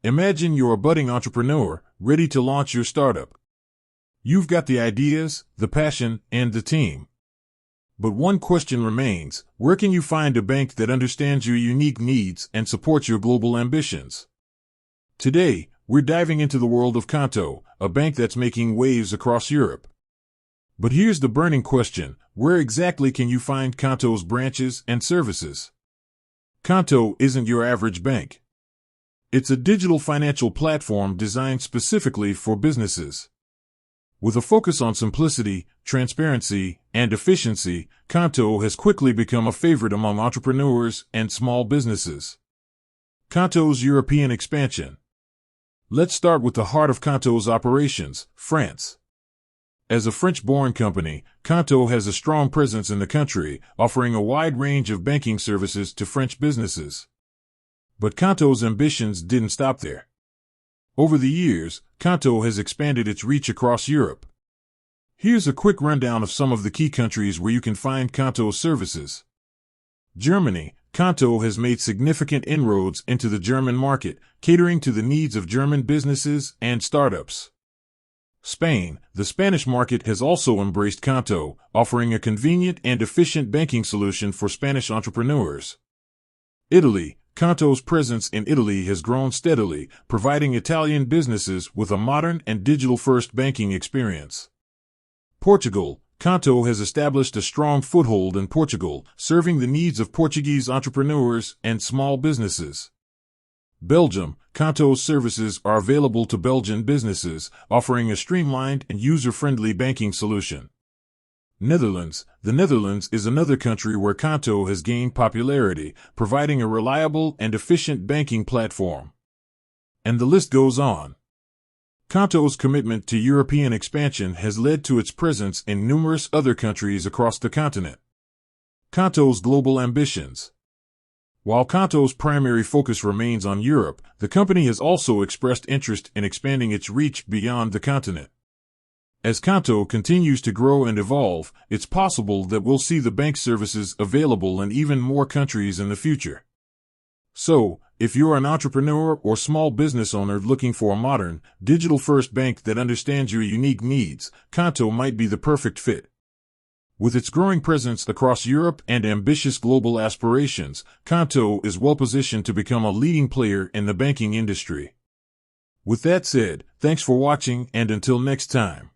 Imagine you're a budding entrepreneur, ready to launch your startup. You've got the ideas, the passion, and the team. But one question remains: where can you find a bank that understands your unique needs and supports your global ambitions? Today, we're diving into the world of Qonto, a bank that's making waves across Europe. But here's the burning question: where exactly can you find Qonto's branches and services? Qonto isn't your average bank. It's a digital financial platform designed specifically for businesses. With a focus on simplicity, transparency, and efficiency, Qonto has quickly become a favorite among entrepreneurs and small businesses. Qonto's European expansion. Let's start with the heart of Qonto's operations, France. As a French-born company, Qonto has a strong presence in the country, offering a wide range of banking services to French businesses. But Qonto's ambitions didn't stop there. Over the years, Qonto has expanded its reach across Europe. Here's a quick rundown of some of the key countries where you can find Qonto's services. Germany. Qonto has made significant inroads into the German market, catering to the needs of German businesses and startups. Spain. The Spanish market has also embraced Qonto, offering a convenient and efficient banking solution for Spanish entrepreneurs. Italy. Qonto's presence in Italy has grown steadily, providing Italian businesses with a modern and digital-first banking experience. Portugal. Qonto has established a strong foothold in Portugal, serving the needs of Portuguese entrepreneurs and small businesses. Belgium. Qonto's services are available to Belgian businesses, offering a streamlined and user-friendly banking solution. Netherlands. The Netherlands is another country where Qonto has gained popularity, providing a reliable and efficient banking platform. And the list goes on. Qonto's commitment to European expansion has led to its presence in numerous other countries across the continent. Qonto's global ambitions. While Qonto's primary focus remains on Europe, the company has also expressed interest in expanding its reach beyond the continent. As Qonto continues to grow and evolve, it's possible that we'll see the bank services available in even more countries in the future. So, if you're an entrepreneur or small business owner looking for a modern, digital-first bank that understands your unique needs, Qonto might be the perfect fit. With its growing presence across Europe and ambitious global aspirations, Qonto is well-positioned to become a leading player in the banking industry. With that said, thanks for watching, and until next time.